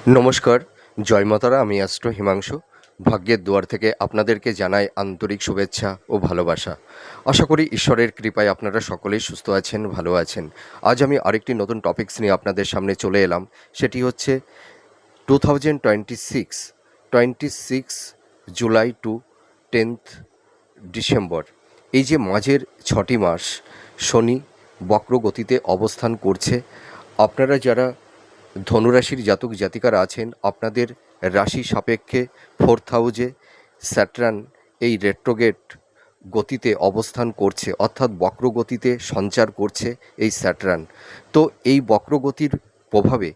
নমস্কার, জয় মাতারা। আমি অ্যাস্ট্রো হিমাংশু। ভাগ্যের দুয়ার থেকে আপনাদেরকে জানাই আন্তরিক শুভেচ্ছা ও ভালোবাসা। আশা করি ঈশ্বরের কৃপায় আপনারা সকলেই সুস্থ আছেন, ভালো আছেন। আজ আমি আরেকটি নতুন টপিকস নিয়ে আপনাদের সামনে চলে এলাম। সেটি হচ্ছে 2026 26 জুলাই টু 10th ডিসেম্বর, এই যে মাঝের 6টি মাস শনি বক্রগতিতে অবস্থান করছে। আপনারা যারা ধনুরাশির জাতক জাতিকারা আছেন, আপনাদের রাশি সাপেক্ষে 4th হাউজে স্যাটার্ন এই রেট্রোগেট গতিতে অবস্থান করছে, অর্থাৎ বক্রগতিতে সঞ্চার করছে এই স্যাটার্ন। তো এই বক্রগতির প্রভাবে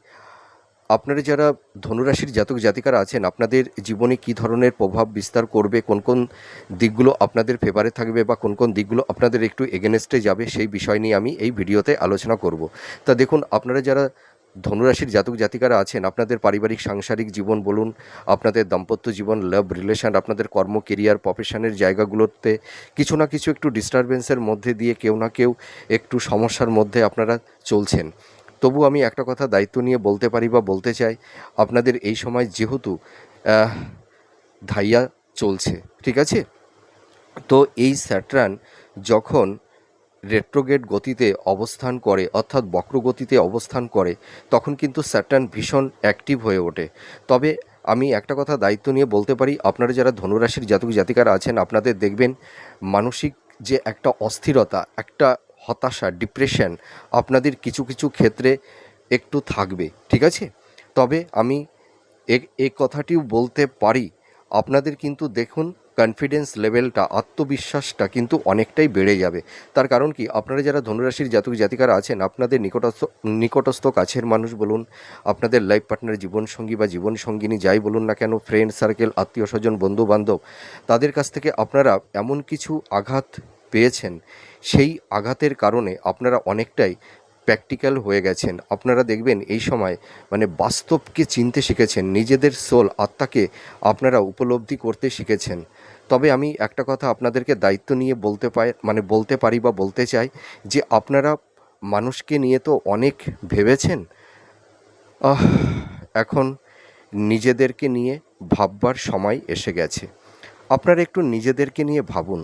আপনারা যারা ধনুরাশির জাতক জাতিকারা আছেন, আপনাদের জীবনে কী ধরনের প্রভাব বিস্তার করবে, কোন কোন দিকগুলো আপনাদের ফেভারে থাকবে বা কোন কোন দিকগুলো আপনাদের একটু এগেনস্টে যাবে, সেই বিষয় নিয়ে আমি এই ভিডিওতে আলোচনা করব। তা দেখুন, আপনারা যারা ধনুরাশির জাতক জাতিকারা আছেন, আপনাদের পারিবারিক সাংসারিক জীবন বলুন, আপনাদের দাম্পত্য জীবন, লাভ রিলেশন, আপনাদের কর্ম কেরিয়ার প্রফেশনের জায়গাগুলোতে কিছু না কিছু একটু ডিস্টারবেন্সের মধ্যে দিয়ে কেউ না কেউ একটু সমস্যার মধ্যে আপনারা চলছেন। তবু আমি একটা কথা দায়িত্ব নিয়ে বলতে পারি বা বলতে চাই, আপনাদের এই সময় যেহেতু ধাইয়া চলছে, ঠিক আছে, তো এই স্যাটার্ন যখন রেট্রোগেট গতিতে অবস্থান করে, অর্থাৎ বক্রগতিতে অবস্থান করে, তখন কিন্তু স্যাটার্ন ভীষণ অ্যাক্টিভ হয়ে ওঠে। তবে আমি একটা কথা দায়িত্ব নিয়ে বলতে পারি, আপনারা যারা ধনুরাশির জাতক জাতিকারা আছেন, আপনাদের দেখবেন মানসিক যে একটা অস্থিরতা, একটা হতাশা, ডিপ্রেশন আপনাদের কিছু কিছু ক্ষেত্রে একটু থাকবে, ঠিক আছে। তবে আমি এই কথাটিও বলতে পারি, আপনাদের কিন্তু দেখুন কনফিডেন্স লেভেলটা, আত্মবিশ্বাসটা কিন্তু অনেকটাই বেড়ে যাবে। তার কারণ কি, আপনারা যারা ধনুরাশির জাতক জাতিকারা আছেন, আপনাদের নিকটস্থ কাছের মানুষ বলুন, আপনাদের লাইফ পার্টনার, জীবনসঙ্গী বা জীবনসঙ্গিনী যাই বলুন না কেন, ফ্রেন্ড সার্কেল, আত্মীয় স্বজন, বন্ধুবান্ধব, তাদের কাছ থেকে আপনারা এমন কিছু আঘাত পেয়েছেন, সেই আঘাতের কারণে আপনারা অনেকটাই প্র্যাকটিক্যাল হয়ে গেছেন। আপনারা দেখবেন এই সময় বাস্তবকে চিনতে শিখেছেন, নিজেদের সোল, আত্মাকে আপনারা উপলব্ধি করতে শিখেছেন। তবে আমি একটা কথা আপনাদেরকে দায়িত্ব নিয়ে বলতে পারি বা বলতে চাই, যে আপনারা মানুষকে নিয়ে তো অনেক ভেবেছেন, আহ এখন নিজেদেরকে নিয়ে ভাববার সময় এসে গেছে। আপনারা একটু নিজেদেরকে নিয়ে ভাবুন।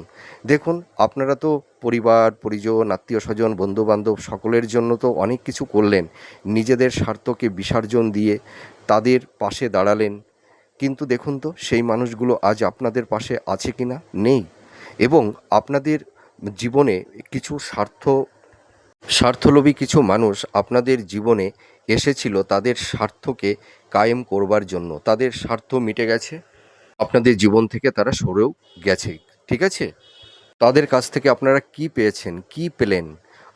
দেখুন, আপনারা তো পরিবার পরিজন, আত্মীয় স্বজন, বন্ধুবান্ধব সকলের জন্য তো অনেক কিছু করলেন, নিজেদের স্বার্থকে বিসর্জন দিয়ে তাদের পাশে দাঁড়ালেন। কিন্তু দেখুন তো, সেই মানুষগুলো আজ আপনাদের পাশে আছে কি না? নেই। এবং আপনাদের জীবনে কিছু স্বার্থলোভী কিছু মানুষ আপনাদের জীবনে এসেছিল তাদের স্বার্থকে কায়েম করবার জন্য। তাদের স্বার্থ মিটে গেছে, আপনাদের জীবন থেকে তারা সরেও গেছে, ঠিক আছে। তাদের কাছ থেকে আপনারা কি পেয়েছেন, কি পেলেন?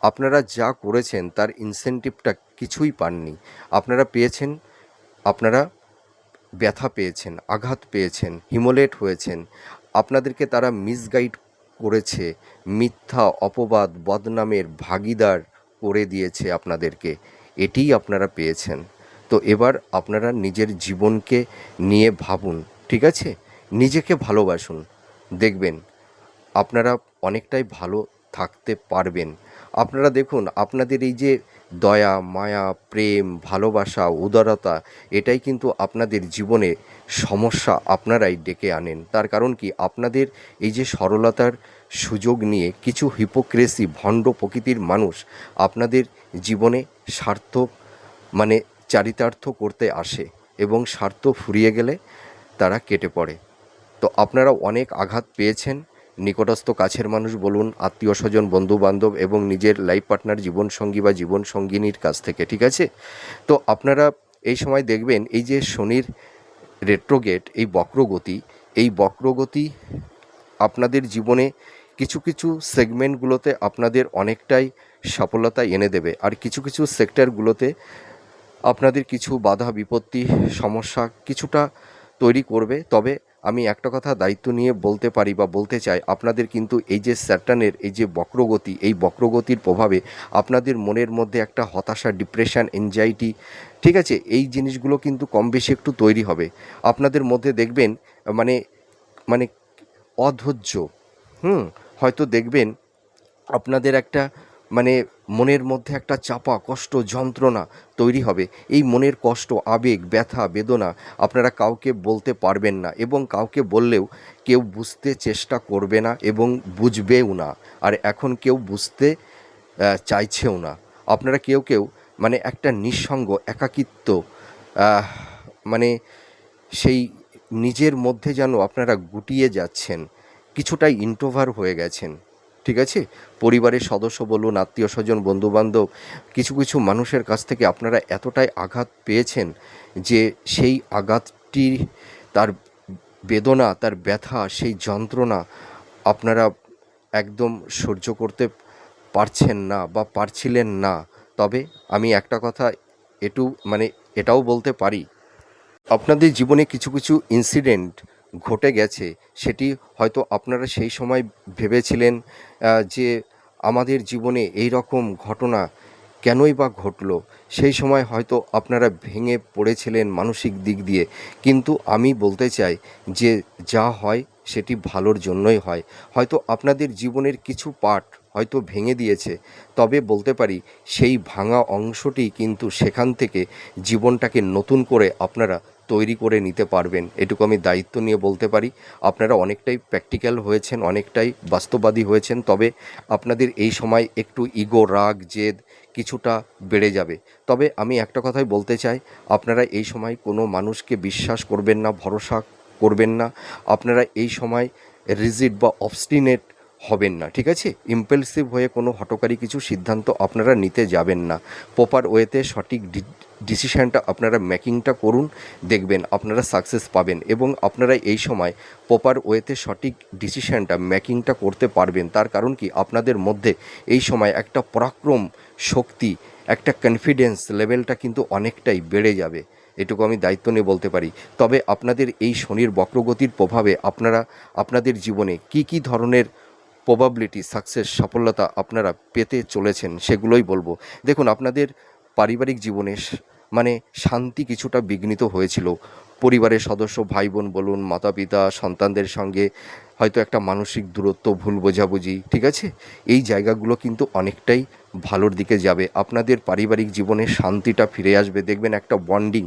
আপনারা যা করেছেন তার ইনসেনটিভটা কিছুই পাননি। আপনারা পেয়েছেন, আপনারা ব্যথা পেয়েছেন, আঘাত পেয়েছেন, হিমোলেট হয়েছেন। আপনাদেরকে তারা মিসগাইড করেছে, মিথ্যা অপবাদ বদনামের ভাগীদার করে দিয়েছে আপনাদেরকে। এটিই আপনারা পেয়েছেন। তো এবার আপনারা নিজের জীবনকে নিয়ে ভাবুন, ঠিক আছে। নিজেকে ভালোবাসুন, দেখবেন আপনারা অনেকটাই ভালো থাকতে পারবেন। আপনারা দেখুন, আপনাদের এই যে দয়া, মায়া, প্রেম, ভালোবাসা, উদারতা, এটাই কিন্তু আপনাদের জীবনে সমস্যা আপনারাই ডেকে আনেন। তার কারণ কি, আপনাদের এই যে সরলতার সুযোগ নিয়ে কিছু হিপোক্রেসি, ভণ্ড প্রকৃতির মানুষ আপনাদের জীবনে স্বার্থ মানে চারিতার্থ করতে আসে, এবং স্বার্থ ফুরিয়ে গেলে তারা কেটে পড়ে। তো আপনারা অনেক আঘাত পেয়েছেন, নিকটস্থ কাছের মানুষ বলুন, আত্মীয় স্বজন, বন্ধুবান্ধব এবং নিজের লাইফ পার্টনার, জীবনসঙ্গী বা জীবনসঙ্গিনীর কাছ থেকে, ঠিক আছে। তো আপনারা এই সময় দেখবেন এই যে শনির রেট্রোগেট, এই বক্রগতি আপনাদের জীবনে কিছু কিছু সেগমেন্টগুলোতে আপনাদের অনেকটাই সফলতা এনে দেবে, আর কিছু কিছু সেক্টরগুলোতে আপনাদের কিছু বাধা বিপত্তি, সমস্যা কিছুটা তৈরি করবে। তবে আমি একটা কথা দায়িত্ব নিয়ে বলতে পারি বা বলতে চাই, আপনাদের কিন্তু এই যে স্যাটার্নের এই যে বক্রগতি, এই বক্রগতির প্রভাবে আপনাদের মনের মধ্যে একটা হতাশা, ডিপ্রেশন, এনজাইটি, ঠিক আছে, এই জিনিসগুলো কিন্তু কম বেশি একটু তৈরি হবে আপনাদের মধ্যে। দেখবেন মানে মানে অধৈর্য, হয়তো দেখবেন আপনাদের একটা মানে মনের মধ্যে একটা চাপা কষ্ট যন্ত্রণা তৈরি হবে। এই মনের কষ্ট আবেগ ব্যথা বেদনা আপনারা কাউকে বলতে পারবেন না, এবং কাউকে বললেও কেউ বুঝতে চেষ্টা করবে না এবং বুঝবেও না। আর এখন কেউ বুঝতে চাইছেও না। আপনারা কেউ কেউ মানে একটা নিঃসঙ্গ একাকিত্ব, আহ, মানে সেই নিজের মধ্যে যেন আপনারা গুটিয়ে যাচ্ছেন, কিছুটাই ইন্ট্রোভার হয়ে গেছেন। ঠিক আছে, পরিবারের সদস্য বলুন আত্মীয় স্বজন বন্ধুবান্ধব কিছু কিছু মানুষের কাছ থেকে আপনারা এতটাই আঘাত পেয়েছেন যে সেই আঘাতটি, তার বেদনা তার ব্যথা সেই যন্ত্রণা আপনারা একদম সহ্য করতে পারছেন না বা পারছিলেন না। তবে আমি একটা কথা একটু মানে এটাও বলতে পারি, আপনাদের জীবনে কিছু কিছু ইনসিডেন্ট ঘটে গেছে, সেটি হয়তো আপনারা সেই সময় ভেবেছিলেন যে আমাদের জীবনে এই রকম ঘটনা কেনই বা ঘটলো। সেই সময় হয়তো আপনারা ভেঙে পড়েছিলেন মানসিক দিক দিয়ে, কিন্তু আমি বলতে চাই যে যা হয় সেটি ভালোর জন্যই হয়। হয়তো আপনাদের জীবনের কিছু পার্ট হয়তো ভেঙে দিয়েছে, তবে বলতে পারি সেই ভাঙা অংশটি কিন্তু সেখান থেকে জীবনটাকে নতুন করে আপনারা তৈরি করে নিতে পারবেন, এটুকু আমি দায়িত্ব নিয়ে বলতে পারি। আপনারা অনেকটাই প্র্যাকটিক্যাল হয়েছেন, অনেকটাই বাস্তববাদী হয়েছেন, তবে আপনাদের এই সময় একটু ইগো রাগ জেদ কিছুটা বেড়ে যাবে। তবে আমি একটা কথাই বলতে চাই, আপনারা এই সময় কোনো মানুষকে বিশ্বাস করবেন না, ভরসা করবেন না। আপনারা এই সময় রিজিড বা অবস্টিনেট হবেন না, ঠিক আছে? ইম্পালসিভ হয়ে কোনো হঠকারী কিছু সিদ্ধান্ত আপনারা নিতে যাবেন না। প্রপার ওয়েতে সঠিক ডিসিশানটা আপনারা মেকিংটা করুন, দেখবেন আপনারা সাকসেস পাবেন, এবং আপনারা এই সময় প্রপার ওয়েতে সঠিক ডিসিশানটা মেকিংটা করতে পারবেন। তার কারণ কি, আপনাদের মধ্যে এই সময় একটা পরাক্রম শক্তি, একটা কনফিডেন্স লেভেলটা কিন্তু অনেকটাই বেড়ে যাবে, এটুকু আমি দায়িত্ব নিয়ে বলতে পারি। তবে আপনাদের এই শনির বক্রগতির প্রভাবে আপনারা আপনাদের জীবনে কি কি ধরনের প্রবাবিলিটি সাকসেস সফলতা আপনারা পেতে চলেছেন সেগুলোই বলবো। দেখুন, আপনাদের পারিবারিক জীবনে মানে শান্তি কিছুটা বিঘ্নিত হয়েছিল। পরিবারের সদস্য ভাই বোন বলুন মাতা পিতা সন্তানদের সঙ্গে হয়তো একটা মানসিক দূরত্ব ভুল বোঝাবুঝি, ঠিক আছে, এই জায়গাগুলো কিন্তু অনেকটাই ভালোর দিকে যাবে। আপনাদের পারিবারিক জীবনে শান্তিটা ফিরে আসবে, দেখবেন একটা বন্ডিং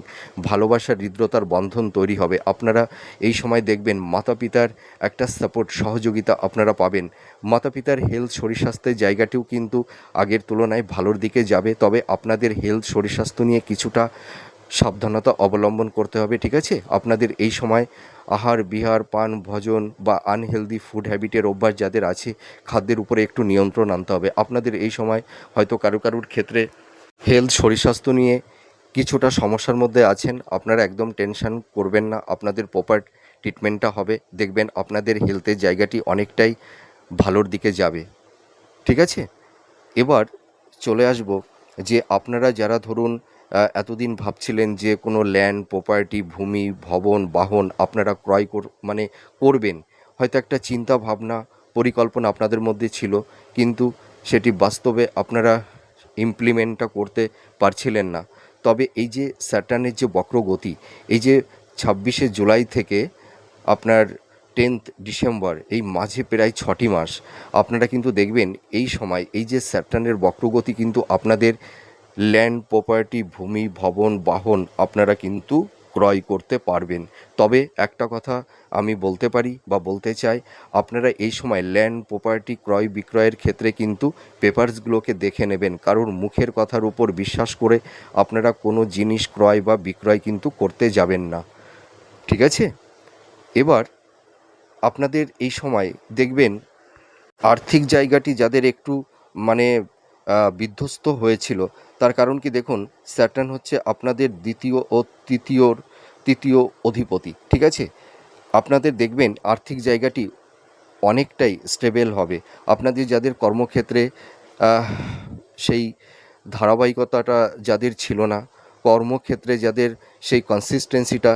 ভালোবাসার হৃদ্রতার বন্ধন তৈরি হবে। আপনারা এই সময় দেখবেন মাতা পিতার একটা সাপোর্ট সহযোগিতা আপনারা পাবেন। মাতা পিতার হেলথ শরীর স্বাস্থ্যের জায়গাটিও কিন্তু আগের তুলনায় ভালোর দিকে যাবে, তবে আপনাদের হেলথ শরীর স্বাস্থ্য নিয়ে কিছুটা সাবধানতা অবলম্বন করতে হবে, ঠিক আছে? আপনাদের এই সময় আহার বিহার পান ভোজন বা আনহেলদি ফুড হ্যাবিটের অভ্যাস যাদের আছে, খাদ্যের উপরে একটু নিয়ন্ত্রণ আনতে হবে। আপনাদের এই সময় হয়তো কারুর ক্ষেত্রে হেলথ শরীর স্বাস্থ্য নিয়ে কিছুটা সমস্যার মধ্যে আছেন, আপনারা একদম টেনশন করবেন না, আপনাদের প্রপার ট্রিটমেন্টটা হবে, দেখবেন আপনাদের হেলথের জায়গাটি অনেকটাই ভালোর দিকে যাবে, ঠিক আছে? এবার চলে আসব যে আপনারা যারা ধরুন এতদিন ভাবছিলেন যে কোনো ল্যান্ড প্রপার্টি ভূমি ভবন বাহন আপনারা ক্রয় মানে করবেন, হয়তো একটা চিন্তা ভাবনা পরিকল্পনা আপনাদের মধ্যে ছিল, কিন্তু সেটি বাস্তবে আপনারা ইমপ্লিমেন্টটা করতে পারছিলেন না। তবে এই যে স্যাটার্নের যে বক্রগতি, এই যে 26শে জুলাই থেকে আপনার 10th ডিসেম্বর, এই মাঝে প্রায় 6টি মাস আপনারা কিন্তু দেখবেন এই সময় এই যে স্যাটার্নের বক্রগতি কিন্তু আপনাদের ল্যান্ড প্রপার্টি ভূমি ভবন বাহন আপনারা কিন্তু ক্রয় করতে পারবেন। তবে একটা কথা আমি বলতে পারি বা বলতে চাই, আপনারা এই সময় ল্যান্ড প্রপার্টি ক্রয় বিক্রয়ের ক্ষেত্রে কিন্তু পেপারসগুলোকে দেখে নেবেন, কারোর মুখের কথার উপর বিশ্বাস করে আপনারা কোনো জিনিস ক্রয় বা বিক্রয় কিন্তু করতে যাবেন না, ঠিক আছে? এবার আপনাদের এই সময় দেখবেন আর্থিক জায়গাটি যাদের একটু মানে বিধ্বস্ত হয়েছিল, তার কারণ কি দেখুন, স্যাটার্ন হচ্ছে আপনাদের দ্বিতীয় ও তৃতীয় অধিপতি, ঠিক আছে? আপনাদের দেখবেন আর্থিক জায়গাটি অনেকটাই স্টেবল হবে। আপনাদের যাদের কর্মক্ষেত্রে আহ, সেই ধারাবাহিকতাটা যাদের ছিল না, কর্মক্ষেত্রে যাদের সেই কনসিস্টেন্সিটা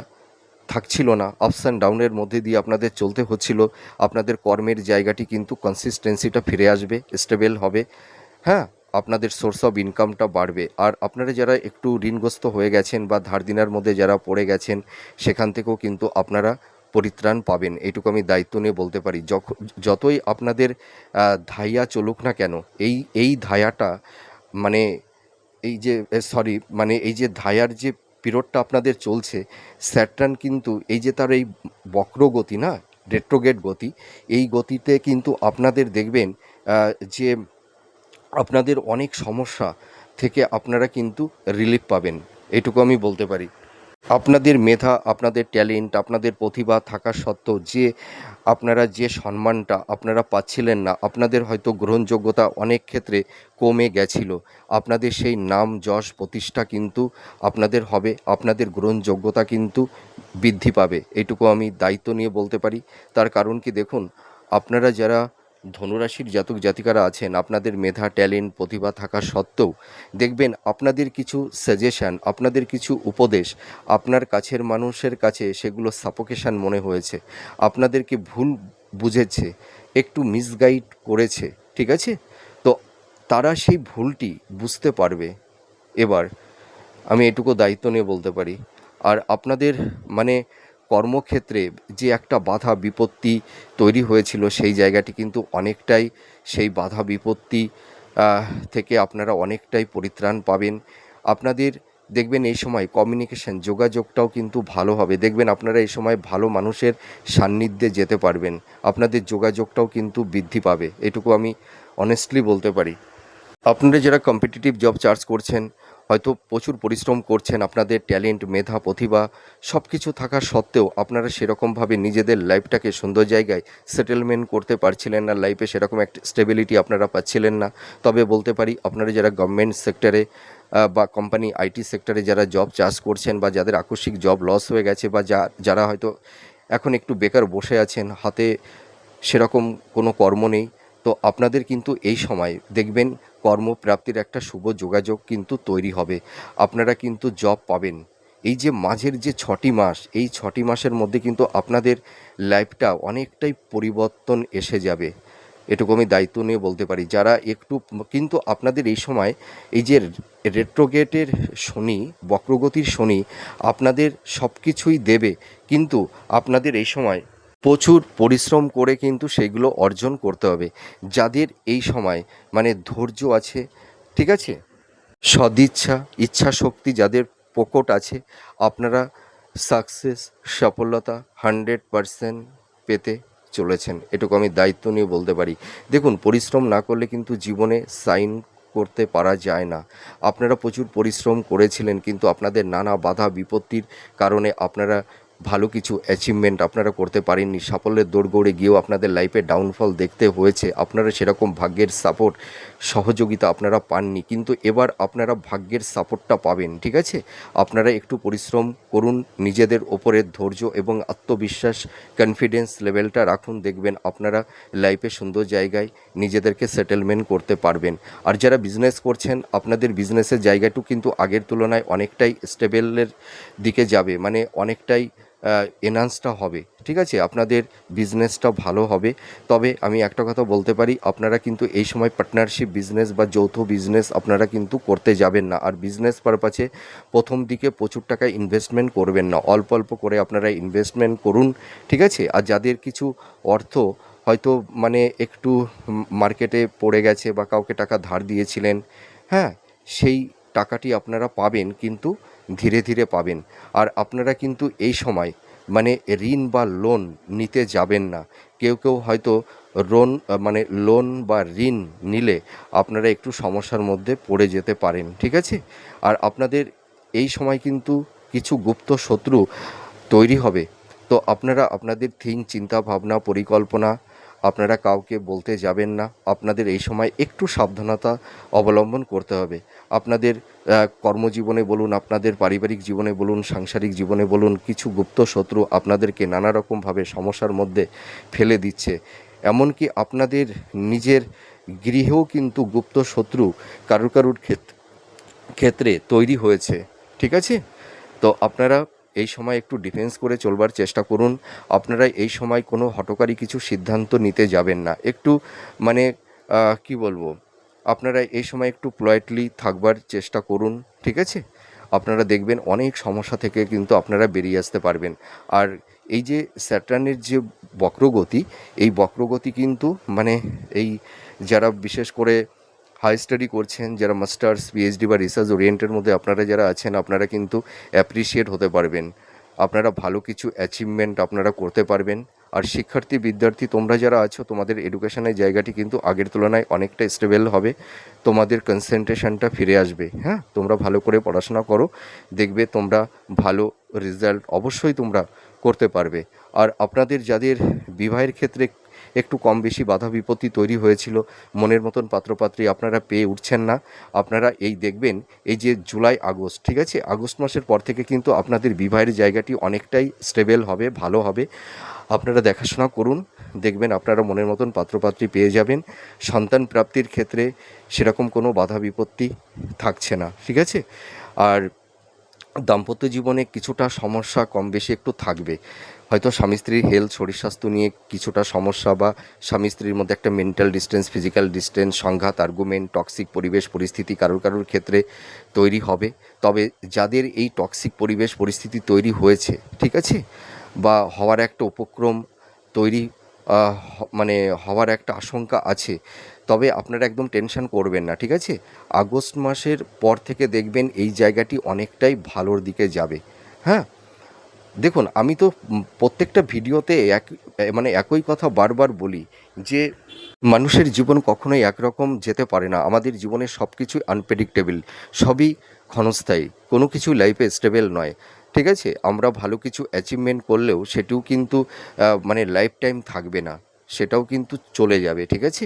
থাকছিল না, আপস অ্যান্ড ডাউনের মধ্যে দিয়ে আপনাদের চলতে হচ্ছিল, আপনাদের কর্মের জায়গাটি কিন্তু কনসিস্টেন্সিটা ফিরে আসবে, স্টেবল হবে। হ্যাঁ, আপনাদের সোর্স অফ ইনকামটা বাড়বে। আর আপনারা যারা একটু ঋণগ্রস্ত হয়ে গেছেন বা ধার দেনার মধ্যে যারা পড়ে গেছেন, সেখান থেকেও কিন্তু আপনারা পরিত্রাণ পাবেন, এইটুকু আমি দায়িত্ব নিয়ে বলতে পারি। যতই আপনাদের ধাইয়া চলুক না কেন, এই ধায়াটা মানে এই যে মানে এই যে ধায়ার যে পিরিয়ডটা আপনাদের চলছে, স্যাটার্ন কিন্তু এই যে তার এই বক্রগতি না, রেট্রোগেট গতি, এই গতিতে কিন্তু আপনাদের দেখবেন যে আপনাদের অনেক সমস্যা থেকে আপনারা কিন্তু রিলিফ পাবেন, এটুকু আমি বলতে পারি। আপনাদের মেধা, আপনাদের ট্যালেন্ট, আপনাদের প্রতিভা থাকা সত্ত্বেও যে আপনারা যে সম্মানটা আপনারা পাচ্ছিলেন না, আপনাদের হয়তো গ্রহণযোগ্যতা অনেক ক্ষেত্রে কমে গেছিল, আপনাদের সেই নাম যশ প্রতিষ্ঠা কিন্তু আপনাদের হবে, আপনাদের গ্রহণযোগ্যতা কিন্তু বৃদ্ধি পাবে, এইটুকু আমি দায়িত্ব নিয়ে বলতে পারি। তার কারণ কি দেখুন, আপনারা যারা ধনুরাশির জাতক জাতিকারা আছেন, আপনাদের মেধা ট্যালেন্ট প্রতিভা থাকা সত্ত্বেও দেখবেন আপনাদের কিছু সাজেশান, আপনাদের কিছু উপদেশ আপনার কাছের মানুষের কাছে সেগুলো সাফোকেশন মনে হয়েছে, আপনাদেরকে ভুল বুঝেছে, একটু মিসগাইড করেছে, ঠিক আছে? তো তারা সেই ভুলটি বুঝতে পারবে এবার, আমি এটুকু দায়িত্ব নিয়ে বলতে পারি। আর আপনাদের মানে কর্মক্ষেত্রে যে একটা বাধা বিপত্তি তৈরি হয়েছিল, সেই জায়গাটি কিন্তু অনেকটাই, সেই বাধা বিপত্তি থেকে আপনারা অনেকটাই পরিত্রাণ পাবেন। আপনাদের দেখবেন এই সময় কমিউনিকেশন, যোগাযোগটাও কিন্তু ভালো হবে, দেখবেন আপনারা এই সময় ভালো মানুষের সান্নিধ্যে যেতে পারবেন, আপনাদের যোগাযোগটাও কিন্তু বৃদ্ধি পাবে, এটুকু আমি অনেস্টলি বলতে পারি। আপনারা যারা কম্পিটিটিভ জব চার্জ করছেন, হয়তো প্রচুর পরিশ্রম করছেন, আপনাদের ট্যালেন্ট মেধা প্রতিভা সব কিছু থাকা সত্ত্বেও আপনারা সেরকমভাবে নিজেদের লাইফটাকে সুন্দর জায়গায় সেটেলমেন্ট করতে পারছিলেন না, লাইফে সেরকম একটা স্টেবিলিটি আপনারা পাচ্ছিলেন না। তবে বলতে পারি আপনারা যারা গভর্নমেন্ট সেক্টরে বা কোম্পানি আইটি সেক্টরে যারা জব চার্জ করছেন, বা যাদের আকস্মিক জব লস হয়ে গেছে, বা যারা হয়তো এখন একটু বেকার বসে আছেন, হাতে সেরকম কোনো কর্ম নেই, তো আপনাদের কিন্তু এই সময় দেখবেন কর্মপ্রাপ্তির একটা শুভ যোগাযোগ কিন্তু তৈরি হবে, আপনারা কিন্তু জব পাবেন। এই যে মাঝের যে 6টি মাস, এই 6টি মাসের মধ্যে কিন্তু আপনাদের লাইফটা অনেকটাই পরিবর্তন এসে যাবে, এটুকু আমি দায়িত্ব নিয়ে বলতে পারি। যারা একটু কিন্তু আপনাদের এই সময় এই যে রেট্রোগেটের শনি, বক্রগতির শনি আপনাদের সব কিছুই দেবে, কিন্তু আপনাদের এই সময় প্রচুর পরিশ্রম করে কিন্তু সেগুলো অর্জন করতে হবে। যাদের এই সময় মানে ধৈর্য আছে, ঠিক আছে, সদিচ্ছা ইচ্ছা শক্তি যাদের প্রকট আছে, আপনারা সাকসেস সফলতা 100% পেতে চলেছেন, এটুকু আমি দায়িত্ব নিয়ে বলতে পারি। দেখুন, পরিশ্রম না করলে কিন্তু জীবনে সাইন করতে পারা যায় না। আপনারা প্রচুর পরিশ্রম করেছিলেন, কিন্তু আপনাদের নানা বাধা বিপত্তির কারণে আপনারা ভালো কিছু অ্যাচিভমেন্ট আপনারা করতে পারেননি, সাফল্যের দৌড়গৌড়ে গিয়েও আপনাদের লাইফে ডাউনফল দেখতে হয়েছে, আপনারা সেরকম ভাগ্যের সাপোর্ট সহযোগিতা আপনারা পাননি, কিন্তু এবার আপনারা ভাগ্যের সাপোর্টটা পাবেন, ঠিক আছে? আপনারা একটু পরিশ্রম করুন, নিজেদের ওপরে ধৈর্য এবং আত্মবিশ্বাস কনফিডেন্স লেভেলটা রাখুন, দেখবেন আপনারা লাইফে সুন্দর জায়গায় নিজেদেরকে সেটেলমেন্ট করতে পারবেন। আর যারা বিজনেস করছেন, আপনাদের বিজনেসের জায়গাটু কিন্তু আগের তুলনায় অনেকটাই স্টেবলের দিকে যাবে, মানে অনেকটাই এনহান্সটা হবে, ঠিক আছে, আপনাদের বিজনেসটা ভালো হবে। তবে আমি একটা কথা বলতে পারি, আপনারা কিন্তু এই সময় পার্টনারশিপ বিজনেস বা যৌথ বিজনেস আপনারা কিন্তু করতে যাবেন না, আর বিজনেস পারপাসে প্রথম দিকে প্রচুর টাকা ইনভেস্টমেন্ট করবেন না, অল্প অল্প করে আপনারা ইনভেস্টমেন্ট করুন, ঠিক আছে? আর যাদের কিছু অর্থ হয়তো মানে একটু মার্কেটে পড়ে গেছে, বা কাউকে টাকা ধার দিয়েছিলেন, হ্যাঁ, সেই টাকাটি আপনারা পাবেন, কিন্তু ধীরে ধীরে পাবেন। আর আপনারা কিন্তু এই সময় মানে ঋণ বা লোন নিতে যাবেন না। কেউ কেউ হয়তো মানে লোন বা ঋণ নিলে আপনারা একটু সমস্যার মধ্যে পড়ে যেতে পারেন, ঠিক আছে? আর আপনাদের এই সময় কিন্তু কিছু গুপ্ত শত্রু তৈরি হবে, তো আপনারা আপনাদের চিন্তা ভাবনা পরিকল্পনা আপনারা কাউকে বলতে যাবেন না, আপনাদের এই সময় একটু সাবধানতা অবলম্বন করতে হবে। আপনাদের কর্মজীবনে বলুন, আপনাদের পারিবারিক জীবনে বলুন, সাংসারিক জীবনে বলুন, কিছু গুপ্ত শত্রু আপনাদেরকে নানা রকমভাবে সমস্যার মধ্যে ফেলে দিচ্ছে, এমনকি আপনাদের নিজের গৃহেও কিন্তু গুপ্ত শত্রু কারুর কারুর ক্ষেত্রে তৈরি হয়েছে, ঠিক আছে? তো আপনারা এই সময় একটু ডিফেন্স করে চলবার চেষ্টা করুন, আপনারা এই সময় কোনো হঠকারী কিছু সিদ্ধান্ত নিতে যাবেন না, একটু মানে কি বলবো, আপনারা এই সময় একটু পোলাইটলি থাকবার চেষ্টা করুন, ঠিক আছে? আপনারা দেখবেন অনেক সমস্যা থেকে কিন্তু আপনারা বেরিয়ে আসতে পারবেন। আর এই যে স্যাটার্নের যে বক্রগতি, এই বক্রগতি কিন্তু মানে এই যারা বিশেষ করে হাই স্টাডি করছেন, যারা মাস্টার্স পিএইচডি বা রিসার্চ ওরিয়েন্টের মধ্যে আপনারা যারা আছেন, আপনারা কিন্তু অ্যাপ্রিসিয়েট হতে পারবেন, আপনারা ভালো কিছু অ্যাচিভমেন্ট আপনারা করতে পারবেন। আর শিক্ষার্থী বিদ্যার্থী তোমরা যারা আছো, তোমাদের এডুকেশনের জায়গাটি কিন্তু আগের তুলনায় অনেকটা স্টেবল হবে, তোমাদের কনসেন্ট্রেশনটা ফিরে আসবে। হ্যাঁ, তোমরা ভালো করে পড়াশোনা করো, দেখবে তোমরা ভালো রেজাল্ট অবশ্যই তোমরা করতে পারবে। আর আপনাদের যাদের বিবাহের ক্ষেত্রে একটু কম বেশি বাধা বিপত্তি তৈরি হয়েছিল, মনের মতন পাত্রপাত্রী আপনারা পেয়ে উঠছেন না, আপনারা এই দেখবেন এই যে জুলাই আগস্ট, ঠিক আছে, আগস্ট মাসের পর থেকে কিন্তু আপনাদের বিবাহের জায়গাটি অনেকটাই স্টেবল হবে, ভালো হবে। আপনারা দেখাশোনা করুন, দেখবেন আপনারা মনের মতন পাত্রপাত্রী পেয়ে যাবেন। সন্তান প্রাপ্তির ক্ষেত্রে সেরকম কোনো বাধা বিপত্তি থাকছে না, ঠিক আছে। আর দাম্পত্য জীবনে কিছুটা সমস্যা কম বেশি একটু থাকবে, হয়তো স্বামী স্ত্রীর হেলথ শরীর স্বাস্থ্য নিয়ে কিছুটা সমস্যা, বা স্বামী স্ত্রীর মধ্যে একটা মেন্টাল ডিস্টেন্স, ফিজিক্যাল ডিস্টেন্স, সংঘাত, আর্গুমেন্ট, টক্সিক পরিবেশ পরিস্থিতি কারোর কারোর ক্ষেত্রে তৈরি হবে। তবে যাদের এই টক্সিক পরিবেশ পরিস্থিতি তৈরি হয়েছে, ঠিক আছে, বা হওয়ার একটা উপক্রম তৈরি মানে হওয়ার একটা আশঙ্কা আছে, তবে আপনারা একদম টেনশন করবেন না, ঠিক আছে। আগস্ট মাসের পর থেকে দেখবেন এই জায়গাটি অনেকটাই ভালোর দিকে যাবে। হ্যাঁ, দেখুন আমি তো প্রত্যেকটা ভিডিওতে মানে একই কথা বারবার বলি যে মানুষের জীবন কখনোই একরকম যেতে পারে না, আমাদের জীবনে সব কিছুই আনপ্রেডিক্টেবল, সবই ক্ষণস্থায়ী, কোনো কিছু লাইফে স্টেবল নয়, ঠিক আছে। আমরা ভালো কিছু অ্যাচিভমেন্ট করলেও সেটিও কিন্তু মানে লাইফ টাইম থাকবে না, সেটাও কিন্তু চলে যাবে, ঠিক আছে।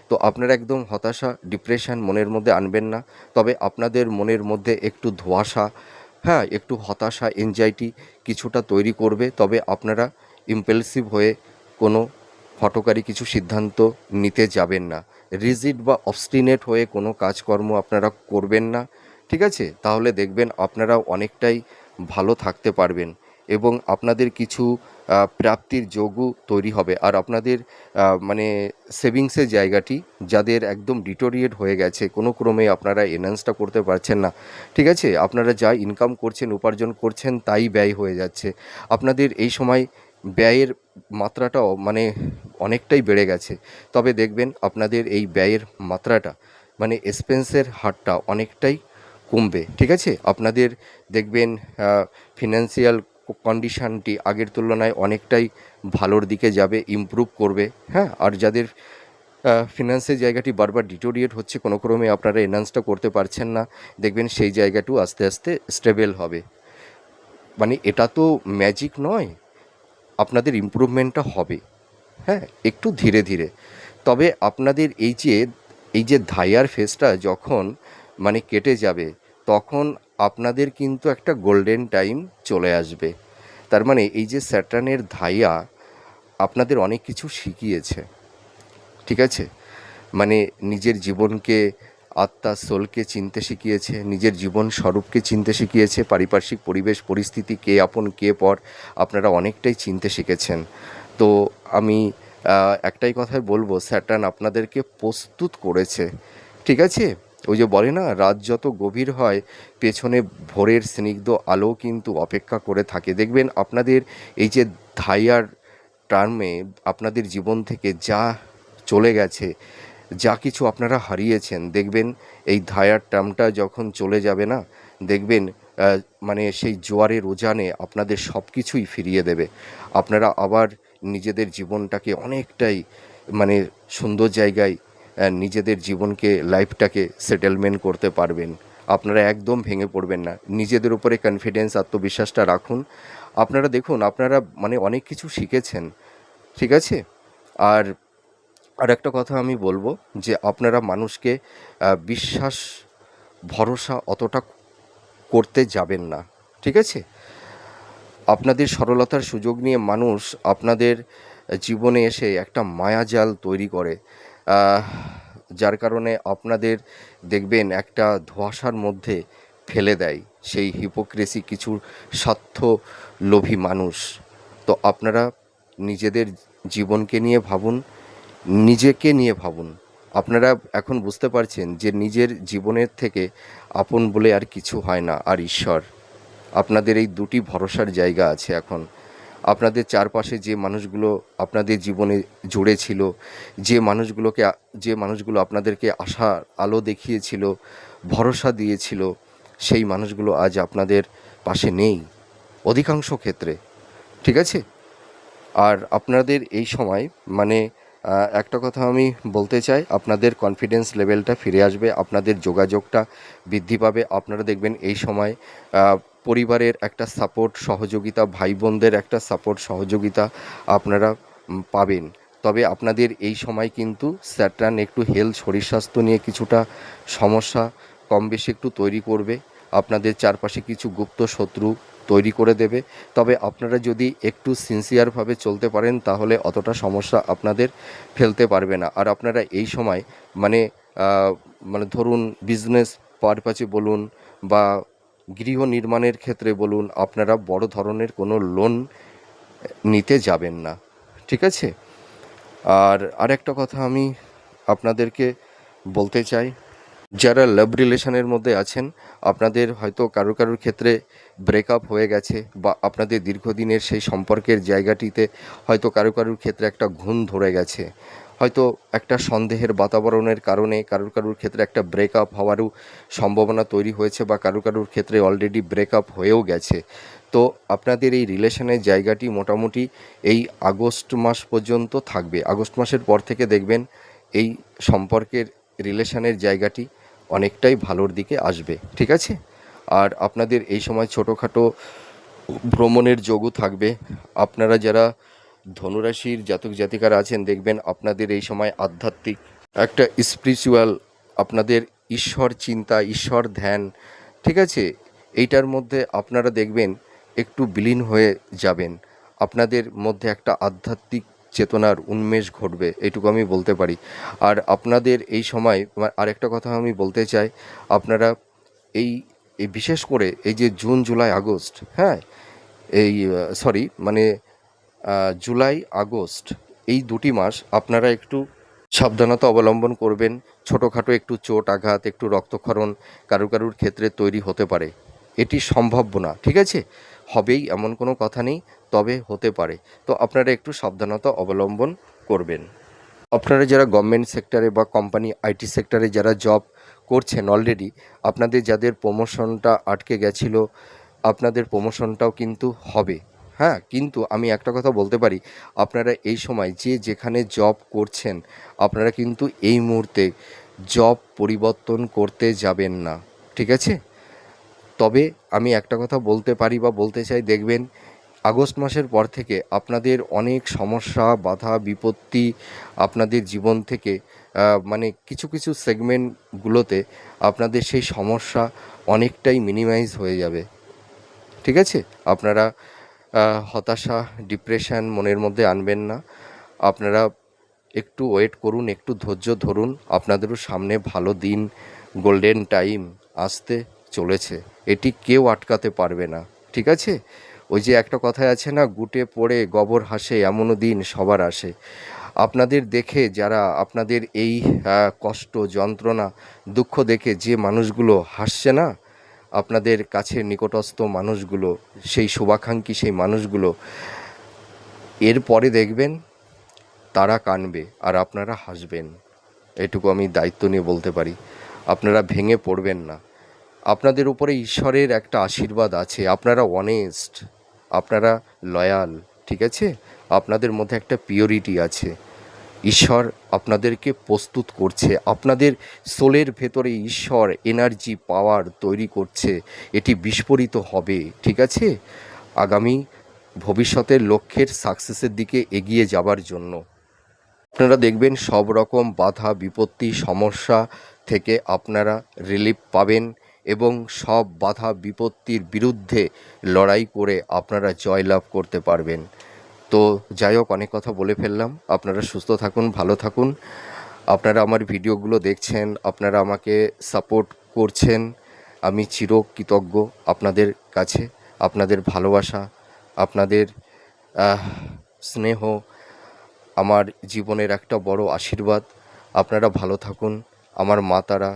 তো আপনারা একদম হতাশা ডিপ্রেশন মনের মধ্যে আনবেন না, তবে আপনাদের মনের মধ্যে একটু ধোঁয়াশা, হ্যাঁ, একটু হতাশা এনজাইটি কিছুটা তৈরি করবে, তবে আপনারা ইম্পালসিভ হয়ে কোনো হঠকারী কিছু সিদ্ধান্ত নিতে যাবেন না, রিজিড বা অবস্টিনেট হয়ে কোনো কাজকর্ম আপনারা করবেন না, ঠিক আছে। তাহলে দেখবেন আপনারা অনেকটাই ভালো থাকতে পারবেন, এবং আপনাদের কিছু প্রাপ্তির যোগও তৈরি হবে। আর আপনাদের মানে সেভিংসের জায়গাটি যাদের একদম ডিটোরিয়েট হয়ে গেছে, কোনো ক্রমে আপনারা এনহান্সটা করতে পারছেন না, ঠিক আছে, আপনারা যা ইনকাম করছেন উপার্জন করছেন তাই ব্যয় হয়ে যাচ্ছে, আপনাদের এই সময় ব্যয়ের মাত্রাটাও মানে অনেকটাই বেড়ে গেছে, তবে দেখবেন আপনাদের এই ব্যয়ের মাত্রাটা মানে এক্সপেন্সের হারটা অনেকটাই কমবে, ঠিক আছে। আপনাদের দেখবেন ফিনান্সিয়াল কন্ডিশানটি আগের তুলনায় অনেকটাই ভালোর দিকে যাবে, ইমপ্রুভ করবে। হ্যাঁ, আর যাদের ফিনান্সের জায়গাটি বারবার ডিটোরিয়েট হচ্ছে, কোনো ক্রমে আপনারা এনহান্সটা করতে পারছেন না, দেখবেন সেই জায়গাটিও আস্তে আস্তে স্টেবল হবে। মানে এটা তো ম্যাজিক নয়, আপনাদের ইমপ্রুভমেন্টটা হবে, হ্যাঁ, একটু ধীরে ধীরে। তবে আপনাদের এই যে ধাইয়ার ফেজটা যখন মানে কেটে যাবে, তখন আপনাদের কিন্তু একটা গোল্ডেন টাইম চলে আসবে। তার মানে এই যে স্যাটার্নের ধাইয়া আপনাদের অনেক কিছু শিখিয়েছে, ঠিক আছে, মানে নিজের জীবনকে, আত্মা সোলকে চিনতে শিখিয়েছে, নিজের জীবন স্বরূপকে চিনতে শিখিয়েছে, পারিপার্শ্বিক পরিবেশ পরিস্থিতি, কে আপন কে পর, আপনারা অনেকটাই চিনতে শিখেছেন। তো আমি একটাই কথাই বলবো, স্যাটার্ন আপনাদেরকে প্রস্তুত করেছে, ঠিক আছে। ওই যে বলে না, রাত যত গভীর হয় পেছনে ভোরের স্নিগ্ধ আলো কিন্তু অপেক্ষা করে থাকে। দেখবেন আপনাদের এই যে ধাইয়ার টার্মে আপনাদের জীবন থেকে যা চলে গেছে, যা কিছু আপনারা হারিয়েছেন, দেখবেন এই ধায়ার টার্মটা যখন চলে যাবে না, দেখবেন মানে সেই জোয়ারের উজানে আপনাদের সব কিছুই ফিরিয়ে দেবে, আপনারা আবার নিজেদের জীবনটাকে অনেকটাই মানে সুন্দর জায়গায় নিজেদের জীবনকে লাইফটাকে সেটেলমেন্ট করতে পারবেন। আপনারা একদম ভেঙে পড়বেন না, নিজেদের উপরে কনফিডেন্স আত্মবিশ্বাসটা রাখুন। আপনারা দেখুন আপনারা মানে অনেক কিছু শিখেছেন, ঠিক আছে। আর আর একটা কথা আমি বলবো যে আপনারা মানুষকে বিশ্বাস ভরসা অতটা করতে যাবেন না, ঠিক আছে। আপনাদের সরলতার সুযোগ নিয়ে মানুষ আপনাদের জীবনে এসে একটা মায়াজাল তৈরি করে, আহ, যার কারণে আপনাদের দেখবেন একটা ধোঁয়াশার মধ্যে ফেলে দেয় সেই হিপোক্রেসি কিছু স্বার্থ লোভী মানুষ। তো আপনারা নিজেদের জীবনকে নিয়ে ভাবুন, নিজেকে নিয়ে ভাবুন। আপনারা এখন বুঝতে পারছেন যে নিজের জীবনের থেকে আপন বলে আর কিছু হয় না, আর ঈশ্বর। আপনাদের এই দুটি ভরসার জায়গা আছে এখন। আপনাদের চারপাশে যে মানুষগুলো আপনাদের জীবনে জুড়ে ছিল, যে মানুষগুলো আপনাদেরকে আশার আলো দেখিয়েছিল, ভরসা দিয়েছিল, সেই মানুষগুলো আজ আপনাদের পাশে নেই অধিকাংশ ক্ষেত্রে, ঠিক আছে? আর আপনাদের এই সময় মানে একটা কথা আমি বলতে চাই, আপনাদের কনফিডেন্স লেভেলটা ফিরে আসবে, আপনাদের যোগাযোগটা বৃদ্ধি পাবে। আপনারা দেখবেন এই সময় পরিবারের একটা সাপোর্ট সহযোগিতা, ভাই বোনদের একটা সাপোর্ট সহযোগিতা আপনারা পাবেন। তবে আপনাদের এই সময় কিন্তু স্যাটার্ন একটু হেলথ, শরীর স্বাস্থ্য নিয়ে কিছুটা সমস্যা কম বেশি একটু তৈরি করবে। আপনাদের চারপাশে কিছু গুপ্ত শত্রু তৈরি করে দেবে। তবে আপনারা যদি একটু সিনসিয়ারভাবে চলতে পারেন তাহলে অতটা সমস্যা আপনাদের ফেলতে পারবে না। আর আপনারা এই সময় মানে মানে ধরুন বিজনেস পারপাসে বলুন বা গৃহ নির্মাণের ক্ষেত্রে বলুন, আপনারা বড় ধরনের কোনো লোন নিতে যাবেন না, ঠিক আছে? আর আরেকটা কথা আমি আপনাদেরকে বলতে চাই, যারা লাভ রিলেশনের মধ্যে আছেন, আপনাদের হয়তো কারোর ক্ষেত্রে ব্রেকআপ হয়ে গেছে, বা আপনাদের দীর্ঘদিনের সেই সম্পর্কের জায়গাটিতে হয়তো কারোর ক্ষেত্রে একটা ঘুণ ধরে গেছে, হয়তো একটা সন্দেহের বাতাবরণের কারণে কারোর ক্ষেত্রে একটা ব্রেকআপ হওয়ারও সম্ভাবনা তৈরি হয়েছে, বা কারোর ক্ষেত্রে অলরেডি ব্রেকআপ হয়েও গেছে। তো আপনাদের এই রিলেশনের জায়গাটি মোটামুটি এই আগস্ট মাস পর্যন্ত থাকবে। আগস্ট মাসের পর থেকে দেখবেন এই সম্পর্কের রিলেশনের জায়গাটি অনেকটাই ভালোর দিকে আসবে, ঠিক আছে? আর আপনাদের এই সময় ছোটোখাটো ভ্রমণের যোগও থাকবে। আপনারা যারা ধনুরাশির জাতক জাতিকারা আছেন, দেখবেন আপনাদের এই সময় আধ্যাত্মিক একটা স্পিরিচুয়াল, আপনাদের ঈশ্বর চিন্তা, ঈশ্বর ধ্যান, ঠিক আছে, এইটার মধ্যে আপনারা দেখবেন একটু বিলীন হয়ে যাবেন। আপনাদের মধ্যে একটা আধ্যাত্মিক চেতনার উন্মেষ ঘটবে, এইটুকু আমি বলতে পারি। আর আপনাদের এই সময় আরেকটা কথা আমি বলতে চাই, আপনারা এই এই বিশেষ করে এই যে জুন জুলাই আগস্ট, হ্যাঁ, এই সরি মানে জুলাই আগস্ট, এই দুটি মাস আপনারা একটু সাবধানতা অবলম্বন করবেন। ছোটোখাটো একটু চোট আঘাত, একটু রক্তক্ষরণ কারুর ক্ষেত্রে তৈরি হতে পারে, এটি সম্ভাব্য না, ঠিক আছে? হবেই এমন কোনো কথা নেই, তবে হতে পারে। তো আপনারা একটু সাবধানতা অবলম্বন করবেন। আপনারা যারা গভর্নমেন্ট সেক্টরে বা কোম্পানি আইটি সেক্টরে যারা জব করছেন অলরেডি, আপনাদের যাদের প্রমোশনটা আটকে গেছিলো, আপনাদের প্রমোশনটাও কিন্তু হবে। হ্যাঁ, কিন্তু আমি একটা কথা বলতে পারি, আপনারা এই সময় যে যেখানে জব করছেন, আপনারা কিন্তু এই মুহূর্তে জব পরিবর্তন করতে যাবেন না, ঠিক আছে? তবে আমি একটা কথা বলতে পারি বা বলতে চাই, দেখবেন আগস্ট মাসের পর থেকে আপনাদের অনেক সমস্যা, বাধা বিপত্তি আপনাদের জীবন থেকে মানে কিছু সেগমেন্টগুলোতে আপনাদের সেই সমস্যা অনেকটাই মিনিমাইজ হয়ে যাবে, ঠিক আছে? আপনারা হতাশা, ডিপ্রেশন মনের মধ্যে আনবেন না। আপনারা একটু ওয়েট করুন, একটু ধৈর্য ধরুন, আপনাদেরও সামনে ভালো দিন, গোল্ডেন টাইম আসতে চলেছে, এটি কেউ আটকাতে পারবে না, ঠিক আছে? ওই যে একটা কথায় আছে না, গুটে পড়ে গোবর হাসে এমনও দিন সবার আসে। আপনাদের দেখে যারা আপনাদের এই কষ্ট, যন্ত্রণা, দুঃখ দেখে যে মানুষগুলো হাসছে না, আপনাদের কাছের নিকটস্থ মানুষগুলো, সেই শুভাকাঙ্ক্ষী সেই মানুষগুলো, এরপরে দেখবেন তারা কাঁদবে আর আপনারা হাসবেন, এটুকু আমি দায়িত্ব নিয়ে বলতে পারি। আপনারা ভেঙে পড়বেন না, আপনাদের উপরে ঈশ্বরের একটা আশীর্বাদ আছে, আপনারা অনেস্ট, আপনারা লয়াল, ঠিক আছে? আপনাদের মধ্যে একটা পিওরিটি আছে, ঈশ্বর আপনাদেরকে প্রস্তুত করছে, আপনাদের সোলের ভেতরে ঈশ্বর এনার্জি পাওয়ার তৈরি করছে, এটি বিস্ফোরিত হবে, ঠিক আছে, আগামী ভবিষ্যতের লক্ষ্যের সাকসেসের দিকে এগিয়ে যাবার জন্য। আপনারা দেখবেন সব রকম বাধা বিপত্তি সমস্যা থেকে আপনারা রিলিফ পাবেন, এবং সব বাধা বিপত্তির বিরুদ্ধে লড়াই করে আপনারা জয়লাভ করতে পারবেন। তো যাই হোক, অনেক কথা বলে ফেললাম। আপনারা সুস্থ থাকুন, ভালো থাকুন। আপনারা আমার ভিডিওগুলো দেখছেন, আপনারা আমাকে সাপোর্ট করছেন, আমি চিরকৃতজ্ঞ আপনাদের কাছে। আপনাদের ভালোবাসা, আপনাদের স্নেহ আমার জীবনের একটা বড় আশীর্বাদ। আপনারা ভালো থাকুন, আমার মা তারা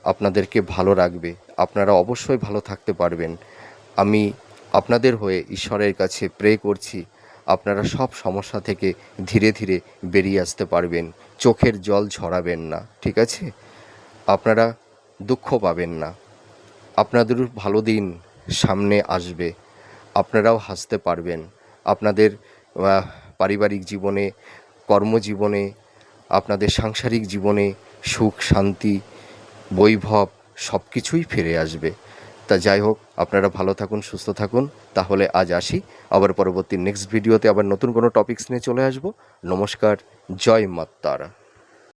আপনাদেরকে ভালো রাখবে, আপনারা অবশ্যই ভালো থাকতে পারবেন। আমি আপনাদের হয়ে ঈশ্বরের কাছে প্রে করছি, আপনারা সব সমস্যা থেকে ধীরে ধীরে বেরিয়ে আসতে পারবেন। চোখের জল ঝরাবেন না, ঠিক আছে? আপনারা দুঃখ পাবেন না। আপনাদেরও ভালো দিন সামনে আসবে, আপনারাও হাসতে পারবেন। আপনাদের পারিবারিক জীবনে, কর্মজীবনে, আপনাদের সাংসারিক জীবনে সুখ, শান্তি, বৈভব সব কিছুই ফিরে আসবে। তা যাই হোক, আপনারা ভালো থাকুন, সুস্থ থাকুন। তাহলে আজ আসি, আবার পরবর্তী নেক্সট ভিডিওতে আবার নতুন কোনো টপিকস নিয়ে চলে আসবো। নমস্কার, জয় মা তারা।